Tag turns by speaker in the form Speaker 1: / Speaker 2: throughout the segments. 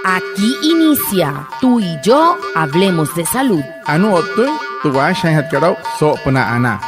Speaker 1: Aquí inicia Tú y yo hablemos de salud.
Speaker 2: Anu otu tuwa shanhat karau so pena ana.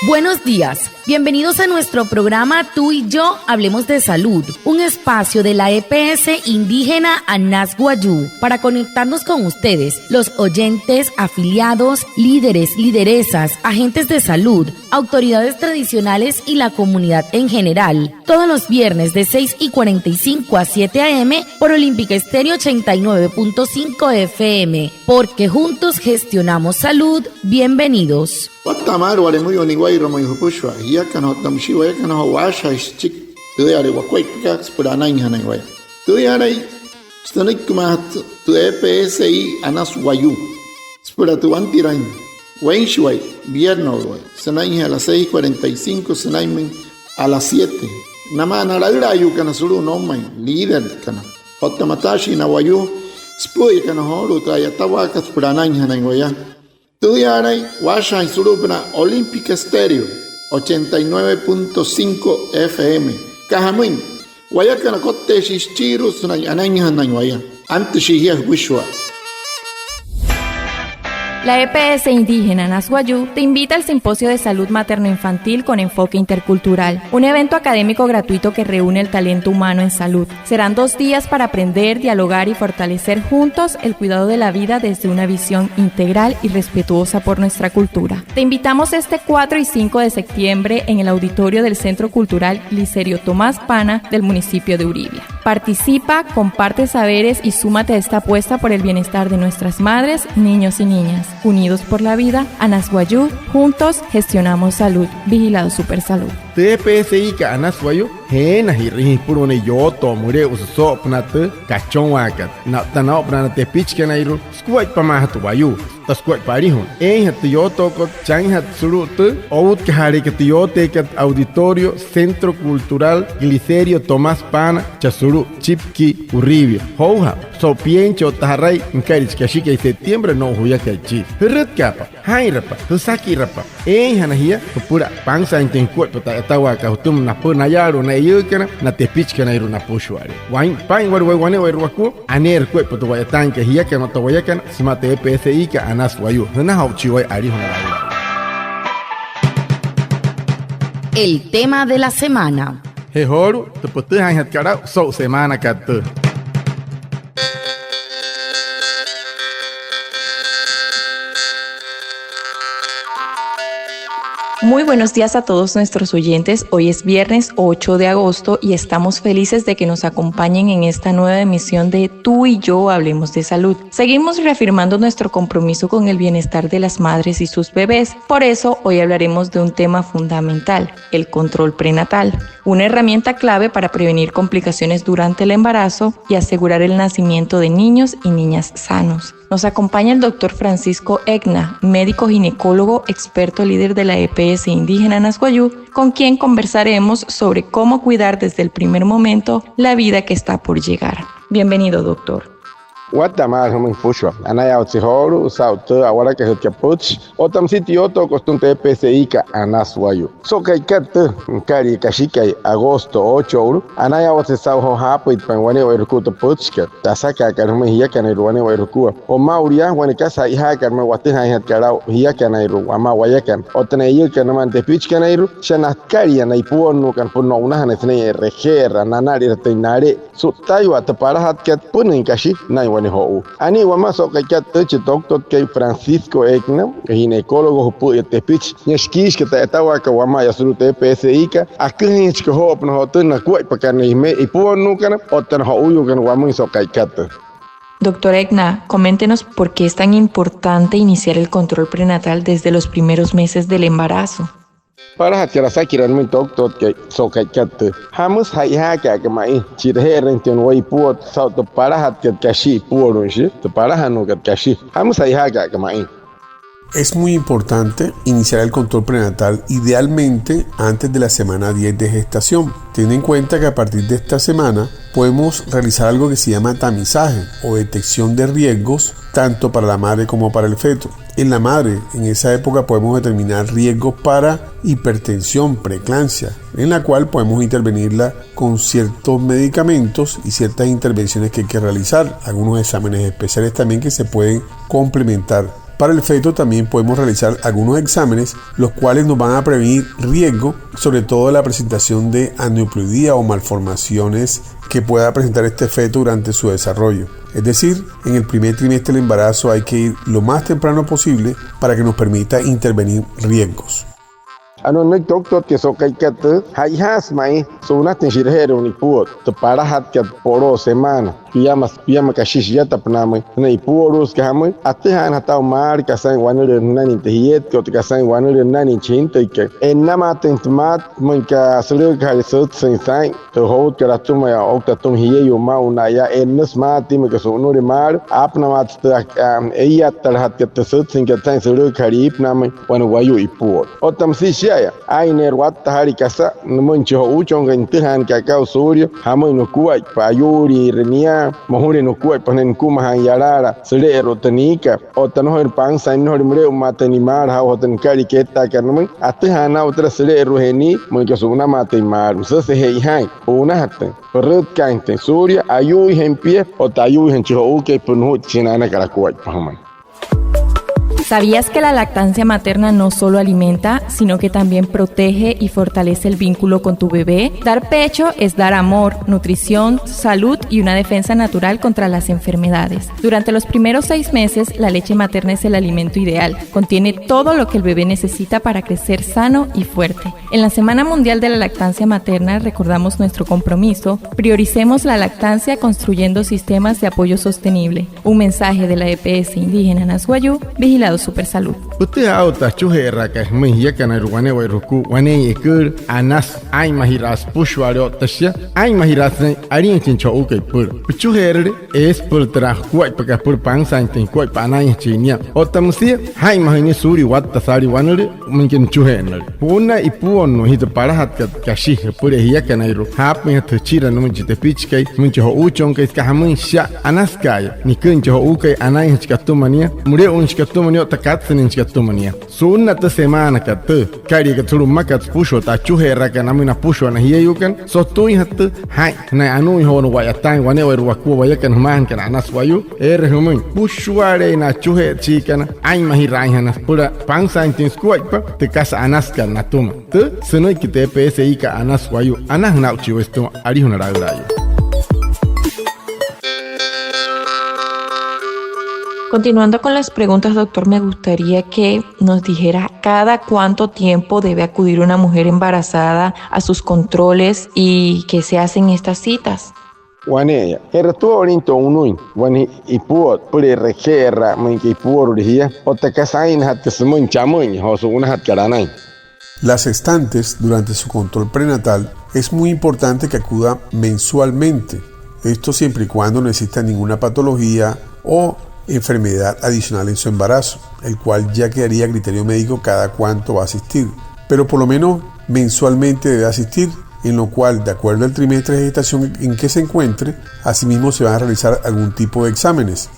Speaker 1: Buenos días, bienvenidos a nuestro programa Tú y yo hablemos de salud, un espacio de la EPS indígena Anas Guayú para conectarnos con ustedes, los oyentes, afiliados, líderes, lideresas, agentes de salud, autoridades tradicionales y la comunidad en general. Todos los viernes de 6:45 a 7 a.m. por Olímpica Estéreo 89.5 FM, porque juntos gestionamos salud. Bienvenidos.
Speaker 3: Watamar wale muy oniguay romoy hupushwa ya kana tamshiwa ya kana washa chik tuyare wakwai pika spurana inhana iguay tuyare stanik kumat tu EPSI Anas Guayú spura tu antirain wenshway viernes sanai a las 6:45 sanai a las 7 namana la yu kana suru no mai líder kana hotamatashi na Guayú spuy kana horu tayatawa ka spurana inhana iguay Tuyaray, Washa y Surupna, Olímpica Estéreo, 89.5 FM. Cajamuin, Guayacana Cote Shichiru, Anaña Nañuaya, antes Shihia Wishwa.
Speaker 4: La EPS indígena Anas Guayú te invita al Simposio de Salud Materno-Infantil con enfoque intercultural, un evento académico gratuito que reúne el talento humano en salud. Serán 2 días para aprender, dialogar y fortalecer juntos el cuidado de la vida desde una visión integral y respetuosa por nuestra cultura. Te invitamos este 4 y 5 de septiembre en el auditorio del Centro Cultural Licerio Tomás Pana del municipio de Uribia. Participa, comparte saberes y súmate a esta apuesta por el bienestar de nuestras madres, niños y niñas. Unidos por la vida, Anas Guayú, juntos gestionamos salud. Vigilado Supersalud.
Speaker 2: TPSI ka Anas Guayú hena hirri purone yoto mure uso pnate kachon wakat na tanao pnate pitch kanairu squat pamahatu Guayú tasquat parihun hat yoto ko chanhat surut out kahari ke yote ke auditorio Centro Cultural Licerio Tomás Pana chasuru chipki Uribia hoja so piencho tarai encarich kashike septiembre no huya kachi ret kapa hairapa husaki rapa hanahia pura pangsa inten cuerpo tawa ka hutum na puna yaro na yukana na tepich kana iru na pushwari wain pain wane waku aner cuerpo to waya tanke hiya kana to waya kana simate EPSI ka Anas Guayú na hauchi wai ari hona.
Speaker 1: El tema de la semana.
Speaker 2: Hehoru te pote han kara so semana kat.
Speaker 4: Muy buenos días a todos nuestros oyentes. Hoy es viernes 8 de agosto y estamos felices de que nos acompañen en esta nueva emisión de Tú y yo hablemos de salud. Seguimos reafirmando nuestro compromiso con el bienestar de las madres y sus bebés. Por eso hoy hablaremos de un tema fundamental, el control prenatal, una herramienta clave para prevenir complicaciones durante el embarazo y asegurar el nacimiento de niños y niñas sanos. Nos acompaña el doctor Francisco Egna, médico ginecólogo, experto líder de la EPS indígena Anas Guayú, con quien conversaremos sobre cómo cuidar desde el primer momento la vida que está por llegar. Bienvenido, doctor.
Speaker 5: Watamar humin pushwa anaya otzihoru sauto ahora que se puch otam sitio to costumbre EPSI ka Anas Guayú so kai kat kari kashikai agosto 8 anaya otsau ho hapit panwane werkuto puchka tasaka karme hiya kana ruane werkua o mauria wane kasa iha karme watin hat karau hiya kana ru ama wayakan otne hiya kana man te pichka nairu shana kari na ipuonu kan puno una hanesne regera nanari teinare so tayo at para hat kat punin kashi nai ho ani wama so ka kat doctor que Francisco Egna ginecólogo pu te pitch neskis que tawa ka wama ya suru EPSI ka akin que ho no hotel na kuai pa kan me ipuonu kan otan ho uyu kan wama so ka kat.
Speaker 4: Doctor Egna, coméntenos por qué es tan importante iniciar el control prenatal desde los primeros meses del embarazo.
Speaker 5: Para hati rasa kiran mi doctor que so kai kat hamus hai ha ka mai chirhe rention wai puot sau to para hati kashi puorun shi to para hanu kat kashi hamus hai ha ka mai.
Speaker 6: Es muy importante iniciar el control prenatal idealmente antes de la semana 10 de gestación. Ten en cuenta que a partir de esta semana podemos realizar algo que se llama tamizaje o detección de riesgos tanto para la madre como para el feto. En la madre, en esa época podemos determinar riesgos para hipertensión, preeclampsia, en la cual podemos intervenirla con ciertos medicamentos y ciertas intervenciones que hay que realizar, algunos exámenes especiales también que se pueden complementar. Para el feto también podemos realizar algunos exámenes, los cuales nos van a prevenir riesgo, sobre todo la presentación de aneuploidía o malformaciones que pueda presentar este feto durante su desarrollo. Es decir, en el primer trimestre del embarazo hay que ir lo más temprano posible para que nos permita intervenir riesgos.
Speaker 5: Ano nai doktor ke so kai kat hai has mai so na tin shirhero ni puot to para hat kat poro semana piyama kashish ya tapna mai nei poros ka mai atihan hatau mar ka san wanur nani tiet ko ka san wanur nani chin to ke enama tin tomat mun ka sulu ka sut sin sai to hot ka tuma ya okta tum hiye yo ma una ya ennas ma tim ka so no mar apna mat eya tar hat kat sut sin ka san sulu kharip na mai wan wayu ipot otam si Ainer wat hari kasa namun cho uchong gantihan kakao suryo hamoy no kuai payuri renia mohuri no kuai panen kumahan yarara sele erotanika o tanohir pang sain no mure matani mar ha hotan kari keta kanman atihana otra sele eroheni mun ka suna matay mar so se hei hai una hatten perut kainte surya ayu hempie o tayu hencho uke punhu chinana kara kuai paman.
Speaker 4: ¿Sabías que la lactancia materna no solo alimenta, sino que también protege y fortalece el vínculo con tu bebé? Dar pecho es dar amor, nutrición, salud y una defensa natural contra las enfermedades. Durante los primeros 6 meses, la leche materna es el alimento ideal. Contiene todo lo que el bebé necesita para crecer sano y fuerte. En la Semana Mundial de la Lactancia Materna recordamos nuestro compromiso. Prioricemos la lactancia construyendo sistemas de apoyo sostenible. Un mensaje de la EPS indígena Nasguayú, vigilado Supersalud.
Speaker 2: Usted auta chuhera que me yakana ruane wa ruku wane yekur anas ay mahiras pushwaro tasya ay mahiras ne arin chincho uke pur chuhera es pur tra kuai paka pur pang san tin kuai panay chinya otamsi hay mahini suri wat tasari wanure mungkin chuhena puna ipuon no hita para hat kashi pur yakana ru hap me thchira no mujite pichkai muncho uchon kai ka hamun sha anas kai nikuncho uke anay chkatumania mure un chkatumania takatsin chkatumania sunna ta semana kat kari ka thuru makat pusho ta chuhera ka namina pusho na hiyukan so tui hat hai na anu hon wa yatan wane wa ruku wa yakan man kan anas wayu humun pushware na chuhe chikana ai mahi raihana pura pangsan tin squat pa te kas anas kan natuma te senoi kite psi ka anas wayu anas na uchi westo ari hona rayo.
Speaker 4: Continuando con las preguntas, doctor, me gustaría que nos dijera cada cuánto tiempo debe acudir una mujer embarazada a sus controles y qué se hacen estas citas.
Speaker 5: Waneya, tu orinto unui, wani ipuot, pure requerra, manque ipuor ria, o te casain hat semun chamun, o su una hat karanai.
Speaker 6: Las gestantes, durante su control prenatal, es muy importante que acuda mensualmente. Esto siempre y cuando no exista ninguna patología o enfermedad adicional en su embarazo, el cual ya quedaría a criterio médico cada cuánto va a asistir, pero por lo menos mensualmente debe asistir, en lo cual, de acuerdo al trimestre de gestación en que se encuentre, asimismo se van a realizar algún tipo de exámenes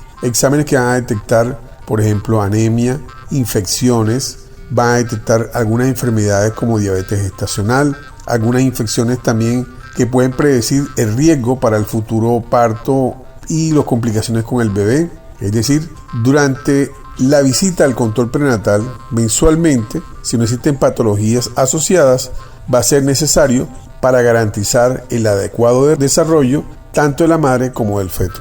Speaker 6: que van a detectar, por ejemplo, anemia, infecciones, van a detectar algunas enfermedades como diabetes gestacional, algunas infecciones también que pueden predecir el riesgo para el futuro parto y las complicaciones con el bebé. Es decir, durante la visita al control prenatal, mensualmente, si no existen patologías asociadas, va a ser necesario para garantizar el adecuado desarrollo tanto de la madre como del feto.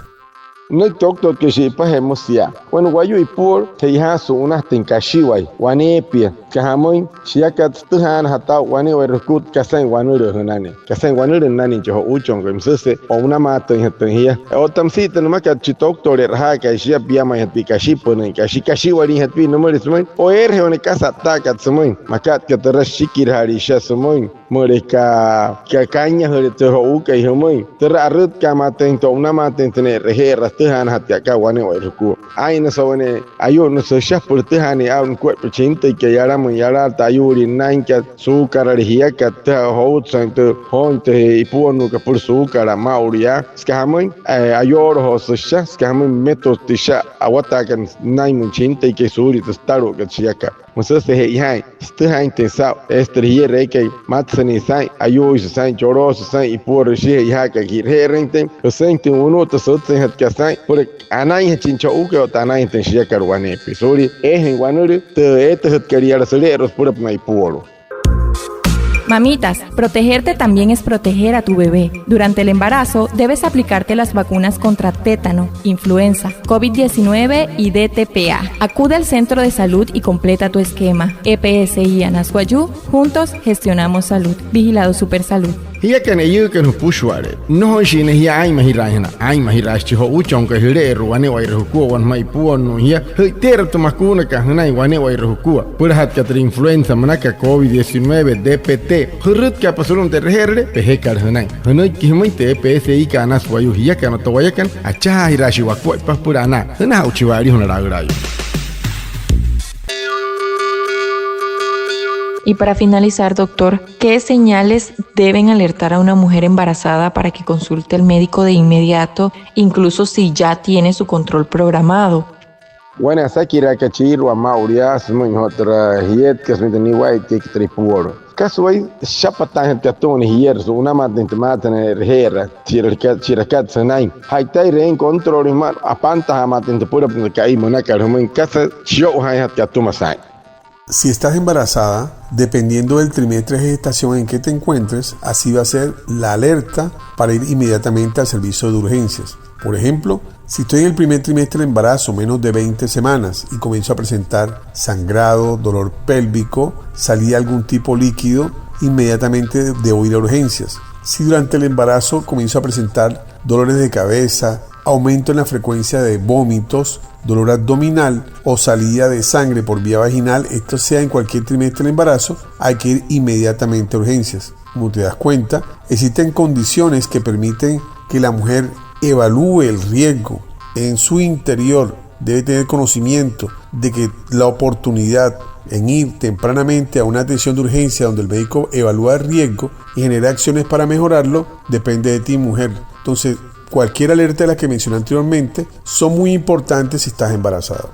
Speaker 5: No doctor que se pahemos ya. Bueno, wayu ipur te hasu unas tinkashiwai, wanepia, kahamoy, shiakat tuhan hata wane werkut kasan wanuru nani. Kasan wanuru nani jo uchong gemsese o una mata en hatenhia. O tamsita no makat doctor erha ka shia biama hati kashipon kashiwari hati no merismoy. O erhe one casa takat sumoy. Makat ka tarashikir hari sha sumoy. mereka caña de hoca y homoi terarut kamaten to una maten tener rejeras tehan hatia kawane wa ruku ai na sawane ayo no se shaf por tehani a un cuerpo chinta y que yara muy yara tayuri nanka su cararihia que te hout santo honte y puonu que por su cara mauria skamoy ayor ho se shaf skamoy metos tisha awatakan naimun chinta y que suri testaro que chiaka Moses se hai stehain tensa estrihie reke matsani sai ayo sai joros sai por shi ha ka girherente sente uno to sotsen hat ka sai por anai chincho uke o tanai ten shi karwane episodi en guanure te hat quería aceleros por mai poro.
Speaker 4: Mamitas, protegerte también es proteger a tu bebé. Durante el embarazo debes aplicarte las vacunas contra tétano, influenza, COVID-19 y DTPA. Acude al centro de salud y completa tu esquema. EPSI Anasguayú, juntos gestionamos salud. Vigilado Supersalud.
Speaker 2: Hiya kan ayu kan pushware no shine hiya ai mahirahina ai mahirashi ho uchon ka hire ruane wa irhuku wan mai puon no hiya ter to makuna ka hanai wane wa irhuku pur hat ka influenza manaka COVID-19 DPT hurut ka pasulun ter herre pehe kar hanai hanai ki mai te PSI ka anas wayu hiya kan to wayakan acha hirashi wa ko pa purana hana uchiwari honaragrayo.
Speaker 4: Y para finalizar, doctor, ¿qué señales deben alertar a una mujer embarazada para que consulte al médico de inmediato, incluso si ya tiene su control programado?
Speaker 5: Bueno, sakira kachir wa mauria smun hotra hiet kasmitani wai tik tripur. Kaswai shapatan tatun hier so una maten herra chirakat sanai. Haitai rein control man apanta maten pura kai monaka rumen kasa show hayat katumasai.
Speaker 6: Si estás embarazada, dependiendo del trimestre de gestación en que te encuentres, así va a ser la alerta para ir inmediatamente al servicio de urgencias. Por ejemplo, si estoy en el primer trimestre de embarazo, menos de 20 semanas, y comienzo a presentar sangrado, dolor pélvico, salida de algún tipo líquido, inmediatamente debo ir a urgencias. Si durante el embarazo comienzo a presentar dolores de cabeza, aumento en la frecuencia de vómitos, dolor abdominal o salida de sangre por vía vaginal, esto sea en cualquier trimestre del embarazo, hay que ir inmediatamente a urgencias. Como te das cuenta, existen condiciones que permiten que la mujer evalúe el riesgo en su interior. Debe tener conocimiento de que la oportunidad en ir tempranamente a una atención de urgencia donde el médico evalúa el riesgo y genera acciones para mejorarlo, depende de ti, mujer. Entonces, cualquier alerta de las que mencioné anteriormente son muy importantes si estás embarazada.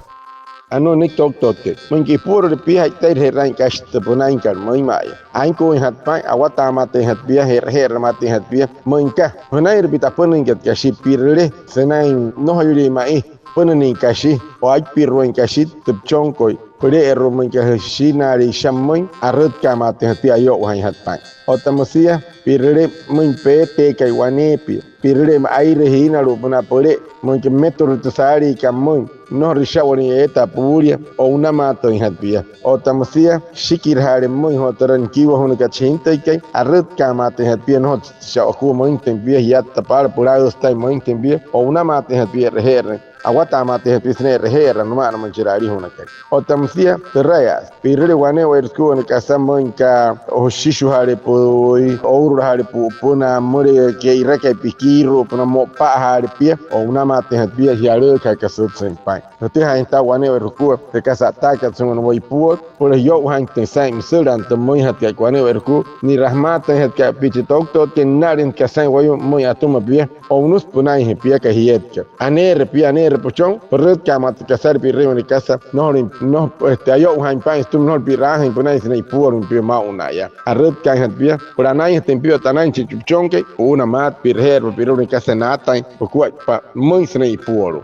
Speaker 5: Ano ni tok toke mengi pur pi hai tai heran kash te punain kan mai mai ai ko hat pai awata mate hat bia her mate hat bia menka punair bita punin ket kashi pirle senai no hayuri mai punin kashi o ai pirwen kashi te chongkoi pure ero menka shinari shammoin arut kamate hat bia yo hai hat pai otamasia pirle men pe te kai wane pi pirle ai rehina lu puna pure menke metro tsari kamoin no rishawani eta puria o una mato en hatbia o tamasia shikir hare muy hotaran kiwa honika chinta kai arut kamate hatbia no shaku muy tempia yatta par purados tai muy tempia o una mate hatbia reher awata mate hatbia reher no mana manchirari honaka o tamasia terayas pirre wane wersku en kasamo ka o shishu hare poi o hare puna more ke iraka pikiro puna mo pa hare pia o una mate hatbia yaro ka kasut senpai Nanti hang tahu wane berku, terkasa tak kat semua noi puot, boleh yo hang tesai misal dan temui hati aku wane berku, ni rahmat hati kat pici tok tok kenarin kasai wayu moi atum abia, onus punai hepia kahiet ke. Aner puchong, perut kamat kasar pirre ni kasa, no yo hang pai stum no pirah hang punai senai puot pi mau unaya. Arut kai hati puranai tempio tanan chichong ke, una mat pirher pirre ni kasa natai, kuat pa moi senai puot.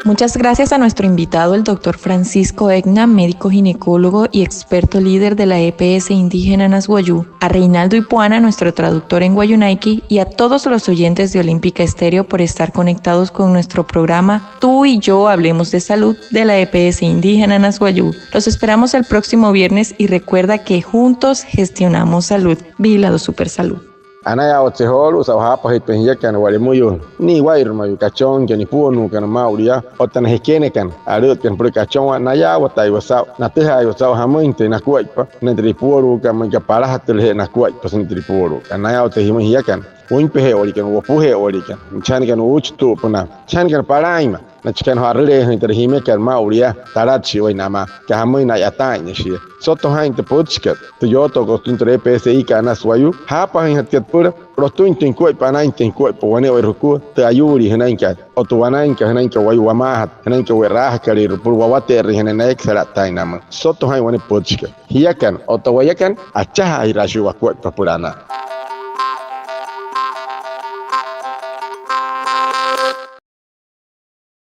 Speaker 4: Muchas gracias a nuestro invitado, el doctor Francisco Egna, médico ginecólogo y experto líder de la EPS indígena Anasguayú, a Reinaldo Ipuana, nuestro traductor en Guayunaiki, y a todos los oyentes de Olímpica Estéreo por estar conectados con nuestro programa Tú y Yo Hablemos de Salud de la EPS indígena Anasguayú. Los esperamos el próximo viernes y recuerda que juntos gestionamos salud. Vigilado Supersalud.
Speaker 5: anaya otsehol usaha pa hipenya kan wale muyo ni wair mayu kachon ke ni puonu kan mauria otan hekene kan arut kan por kachon naya watai wasa na teha wasa hamuinte na kuaipa na tripuoru kan man kapara hatel he na kuaipa sin tripuoru anaya otehimia kan un pehe orikan wo puhe orikan chan kan uchtu puna chan kan paraima na chikan harle hin terhime kan mauria tarachi oi nama ka hamoi na yata ni shi soto hain te pochka to yoto kostun tre PSI kana swayu hapa hin hatiat pura rostun tin koi panain tin koi pone oi ruku te ayuri hinain ka otubanain ka hinain ka wayu wamahat hinain ka werah kali pur wawate hinain na eksara tainama soto hain wane pochka hiakan otawayakan achaha irashu wa koi papurana